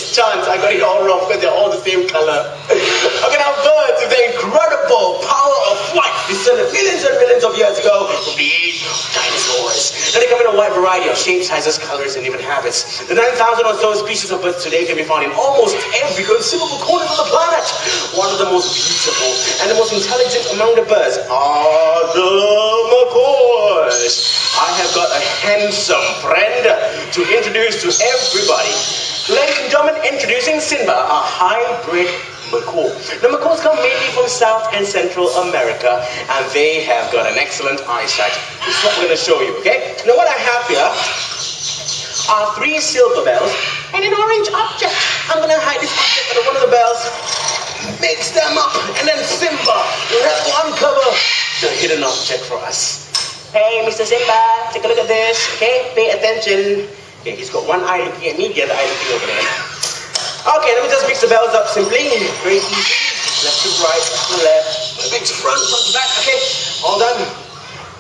this chance. I got it all wrong because they're all the same color. Okay, now birds with the incredible power of flight descended millions and millions of years ago from the age of dinosaurs. Now they come in a wide variety of shapes, sizes, colors, and even habits. The 9,000 or so species of birds today can be found in almost every conceivable corner of the planet. One of the most beautiful and the most intelligent among the birds are the macaws. I have got a handsome friend to introduce to everybody. Ladies and gentlemen, introducing Simba, a hybrid macaw. The macaws come mainly from South and Central America, and they have got an excellent eyesight. This is what we're going to show you, okay? Now what I have here are 3 silver bells and an orange object. I'm going to hide this object under one of the bells, mix them up, and then Simba will uncover the hidden object for us. Hey, Mr. Simba, take a look at this, okay? Pay attention. Okay, he's got one eye looking at me, the other eye looking over there. Okay, let me just mix the bells up simply. Very easy. Left to right, left to left. Back to front, front to back. Okay, all done.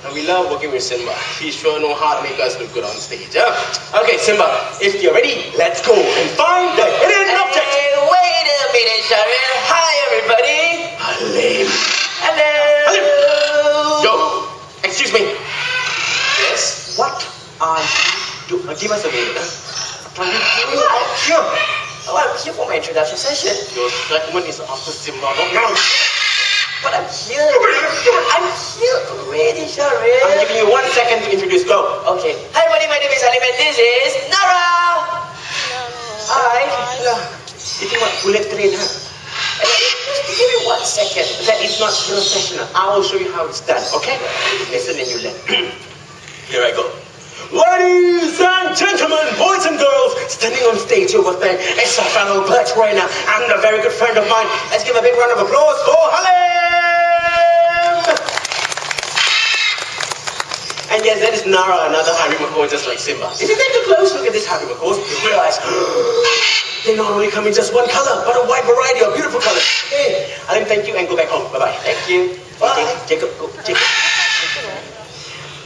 And we love working with Simba. He sure knows how to make us look good on stage. Huh? Okay, Simba, if you're ready, let's go and find the hidden object. Hey, wait a minute, Sharon. Hi, everybody. Halim. Hello. Halim. Yo, excuse me. Yes? What are you doing? Give us a minute. What are you doing out here? Oh, I'm here for my introduction session. Your segment is after Simba, not now. But I'm here. I'm here already, Sharon. I'm giving you 1 second to introduce. Go. Okay. Hi, everybody. My name is Halim, and this is Nara. Hi. You think what? Bullet train, huh? Just give me 1 second. That is not professional. I will show you how it's done, okay? Listen and you learn. Here I go. Ladies and gentlemen, boys and girls, standing on stage here with me, it's a fellow Birch right now, and a very good friend of mine. Let's give a big round of applause for Halim! And yes, that is Nara, another hybrid macaw just like Simba. If you take a close look at this hybrid macaw, you realize they not only come in just one color, but a wide variety of beautiful colors. Okay, Halim, thank you, and go back home. Bye-bye. Thank you. Bye. Okay, Jacob, go. Jacob.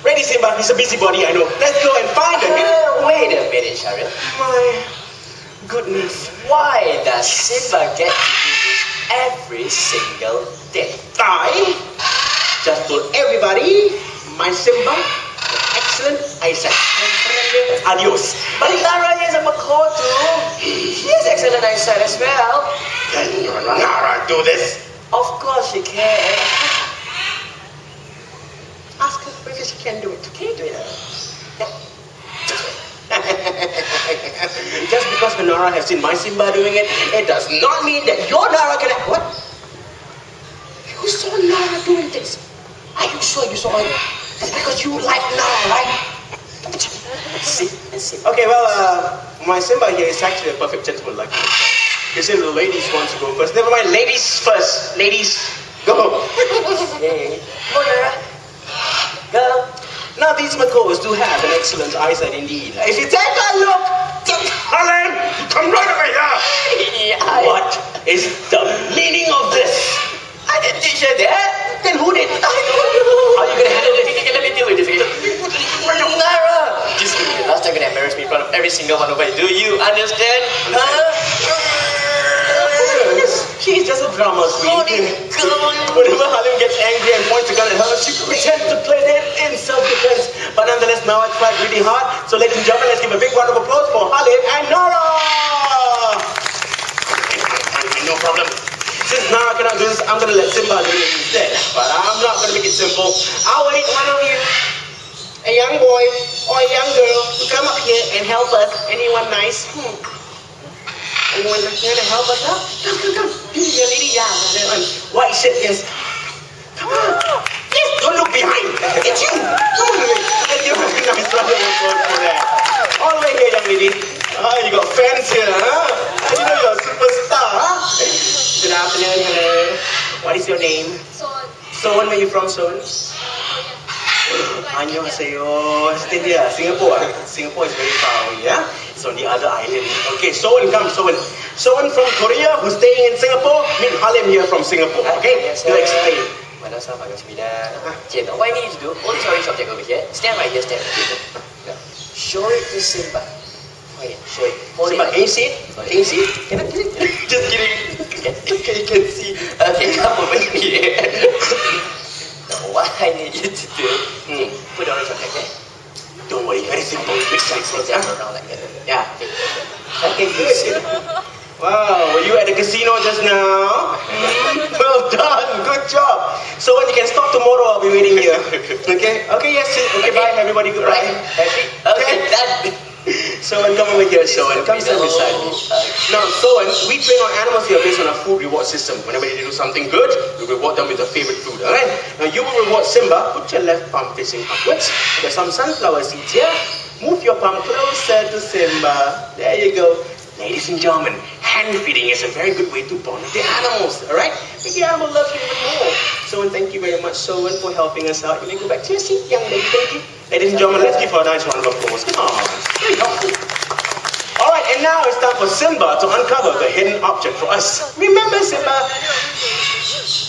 Ready, Simba? He's a busybody, I know. Let's go and find him. Wait a minute, Sharon. My goodness. Why does Simba get to do this every single day? I just told everybody, my Simba, excellent eyesight. Adios. But Nara is a macaw too. She has excellent eyesight as well. Can Nara do this? Of course she can. Ask her whether she can do it. Can you do it? Just because Nara has seen my Simba doing it, it does not mean that your Nara can. What? You saw Nara doing this? Are you sure you saw it? It's because you like Nara, right? See? Okay, well, my Simba here is actually a perfect gentleman like me. You say the ladies want to go first. Never mind, ladies first. Ladies, go. Hey. Go, Nara. Go. Now these macaws do have an excellent eyesight indeed. If you take a look, Halim, come right over here. What is the meaning of this? I didn't teach her that. Then who did? How are you gonna handle this? Let me deal with this. Nara, just give me the last time you're gonna embarrass me in front of every single one of us. Do you understand? Huh? She's just a drama queen. Whenever Halim gets angry and points a gun at her, she pretends to play it in self-defense. But nonetheless, now I tried really hard. So ladies and gentlemen, let's give a big round of applause for Halim and Nara. No problem. Since Nara cannot do this, I'm gonna let Simba do it instead. But I'm not gonna make it simple. I'll wait one of you, a young boy or a young girl, to come up here and help us. Anyone nice? Anyone here to help us out? Come. Young lady, yeah. White shirt, yes. Come on. Yes, don't look behind. It's you. Come on. Let's give a nice round of applause for that. All the way here, young lady. You got fans here, huh? You know you're a superstar, huh? Good afternoon, hello. What is your name? Soan. Where are you from, Soan? Annyeonghaseyo. Still here, Singapore. Singapore is very far away, yeah? It's on the other island. Okay, Soan, come, Soan. Soan from Korea who's staying in Singapore. Meet Halim here from Singapore, okay? You'll explain. Manasa, Magasmida. Okay, now what I need you to do, hold this orange object over here. Stand right here, stand right here. Now, show it to Simba. Okay, show it. Hold Simba, it. can you see it? Can you see it? Just kidding. Okay, you can see. Okay, come over here. Now, what I need you to do, okay, put on your jacket. Don't worry, very simple. Quick, quick, quick. Jump around like that. Yeah. Okay, good. Wow, were you at the casino just now? Well done, good job. So when you can stop tomorrow, I'll be waiting here. Okay? Okay, yes. Okay, bye everybody, goodbye. Right. Happy? Okay, done. So come over here, Soen. Come stand beside me. Now, Soen, we train our animals here based on a food reward system. Whenever they do something good, we reward them with their favorite food. Alright? Now you will reward Simba. Put your left palm facing upwards. There's some sunflower seeds here. Move your palm closer to Simba. There you go. Ladies and gentlemen, hand feeding is a very good way to bond with the animals, alright? Make the animal love you even more. Soen, thank you very much, Soen, for helping us out. You may go back to your seat, young lady, thank you. Ladies and gentlemen, let's give her a nice round of applause. Come on. Very helpful. Alright, and now it's time for Simba to uncover the hidden object for us. Remember, Simba?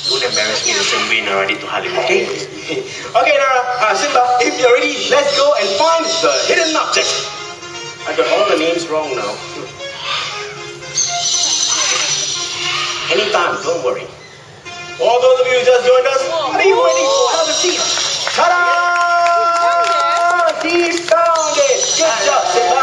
Don't embarrass me the same way already to Hollywood, okay? Okay, now, Simba, if you're ready, let's go and find the hidden object. I got all the names wrong now. Anytime, don't worry. All those of you who just joined us, are you ready for another seat? Ta-da! He's found it! Good job, Simba.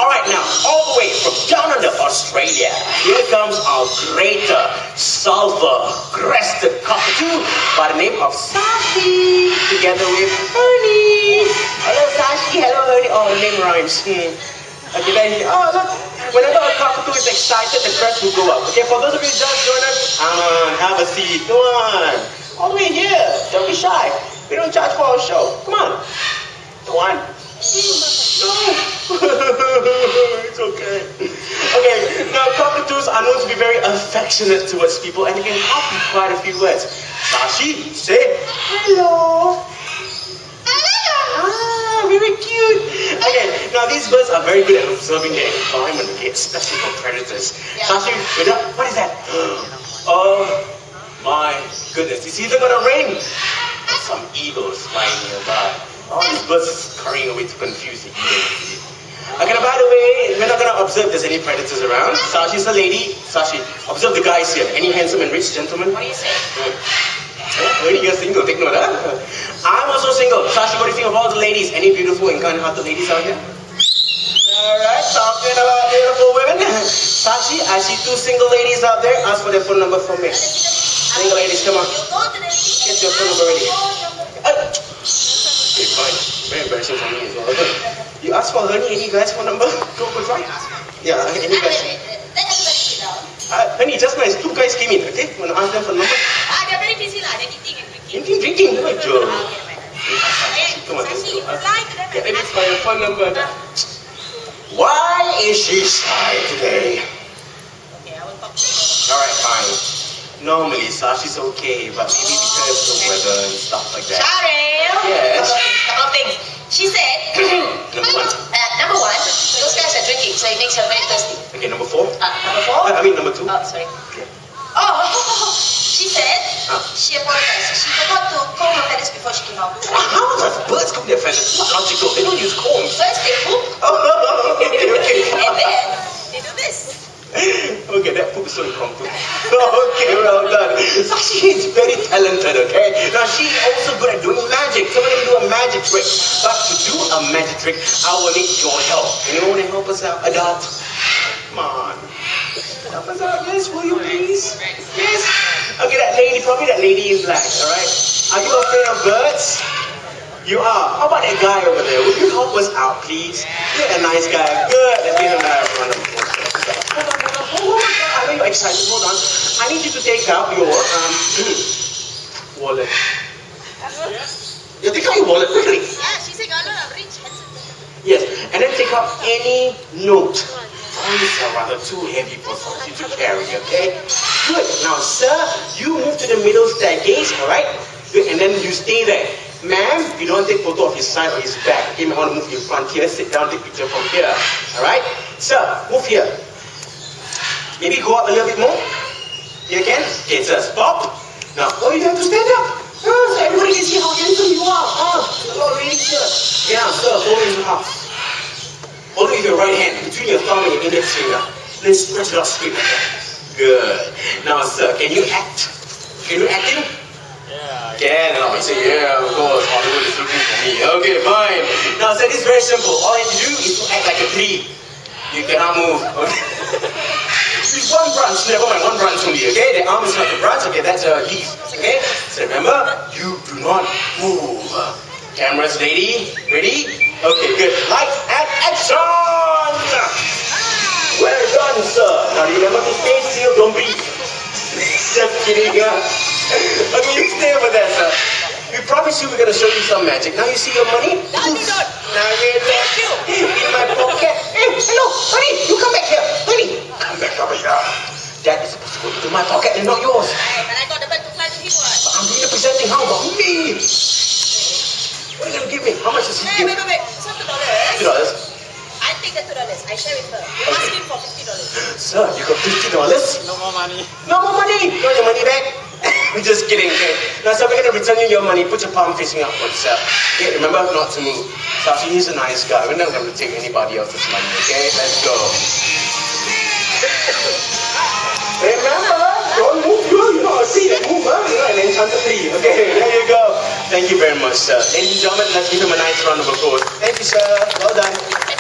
Alright now, all the way from down under Australia, here comes our greater sulfur-crested cockatoo by the name of Sashi, together with Ernie. Hello Sashi, hello Ernie. Oh, the name rhymes. Okay, then, oh look, whenever a cockatoo is excited, the crest will go up. Okay, for those of you who just joined us, come on, have a seat, come on. All the way here, don't be shy. We don't charge for our show. Come on. Come on. No. It's okay. Okay, now cockatoos are known to be very affectionate towards people and they can help you quite a few words. Sashi, say hello. Ah, very cute. Okay, now these birds are very good at observing their environment, okay, especially for predators. Sashi, what is that? Oh my goodness, it's either gonna rain or some eagles flying nearby. All these birds are scurrying away to confuse the eagles. Okay, now by the way, we're not gonna observe there's any predators around. Sashi's a lady. Sashi, observe the guys here. Any handsome and rich gentlemen? What do you say? Only you're single, take note, huh? I'm also single. Sashi, what do you think of all the ladies? Any beautiful and kind-hearted ladies out here? Alright, talking about beautiful women. Sashi, I see two single ladies out there. Ask for their phone number for me. Single ladies, come on. Get your phone number ready. Okay, fine. Very embarrassing for me as well. You ask for Honey, any guys' phone number? Go for try. Yeah, any guys. Honey, just nice. Two guys came in, okay? Wanna ask them for number? They're very busy lah. They're eating and drinking. Drinking? Good job. Come on, Sashi, let's go. reply to them. Yeah, maybe it's for your phone number. Why is she shy today? Okay, I will talk to you. Alright, fine. Normally, Sashi's okay, but maybe because of the weather and stuff like that. Cheryl! Yes? Couple of things. She said, Number one. number one, those guys are drinking, so it makes her very thirsty. Okay, number four. Number four? I mean number two. Oh, sorry. Oh, she said, she apologized. She forgot to comb her feathers before she came out. How does birds comb their feathers? It's not logical. They don't use combs. First they poop, Okay. and then they do this. Okay, that poop is so impromptu. Okay, well done. She is very talented, okay? Now, she's also good at doing magic. Somebody can do a magic trick. But to do a magic trick, I will need your help. Anyone want to help us out? Adopt? Come on. Help us out, yes, will you please? Yes? Okay, that lady in black, alright? Are you afraid of birds? You are. How about that guy over there? Would you help us out, please? You're a nice guy. Good. Let's give him a round of applause. Hold on. I know you're excited. Hold on. I need you to take out your wallet. You take out your wallet quickly. Yeah, she said, I'm rich, handsome. Yes, and then take out any note. These are rather too heavy for you to carry, okay? Good. Now, sir, you move to the middle staircase, alright? And then you stay there. Ma'am, you don't take photo of his side or his back. Okay, I want to move in front here. Sit down, take picture from here. Alright? Sir, move here. Maybe go up a little bit more. You can? Okay, sir, stop. Now, oh, you have to stand up. So everybody can see how handsome you are. You're not really here. Yeah, sir, fold in half. Hold it with your right hand between your thumb and your index finger. Then stretch it out straight like that. Good. Now, sir, can you act? Can you acting? Can. Oh, I say, yeah, of course. Hollywood is looking for me. Okay, fine. Now, sir, this is very simple. All you have to do is to act like a tree. You cannot move. There's one branch, never mind, one branch only, okay? The arm is not a branch, okay? That's a leaf, okay? So remember, you do not move. Cameras, lady, ready? Okay, good. Lights and action! Well done, sir. Now remember to stay still, don't breathe. Just kidding, Okay, you stay over there, sir. We promise you we're gonna show you some magic. Now you see your money? No, I don't. Now you're there. In my pocket. Hey, hello, honey, you come back here. Honey, come back over here. That is supposed to go into my pocket and not yours. Hey, but I got the bird to fly to him, what? But I'm doing the presenting. How about me? What are you gonna give me? How much is he Hey, give? wait. So $2. $2. I take the $2. I share with her. You ask him for $50. Sir, you got $50? No more money. No more money. You want your money back? We're just kidding, okay? Now, sir, we're gonna return you your money. Put your palm facing upwards, sir. Okay, remember not to move. Sashi, he's a nice guy. We're not gonna take anybody else's money, okay? Let's go. Remember, don't move. You know, see that move, huh? You know, and then chant the three. Okay, there you go. Thank you very much, sir. Ladies and gentlemen, let's give him a nice round of applause. Thank you, sir. Well done.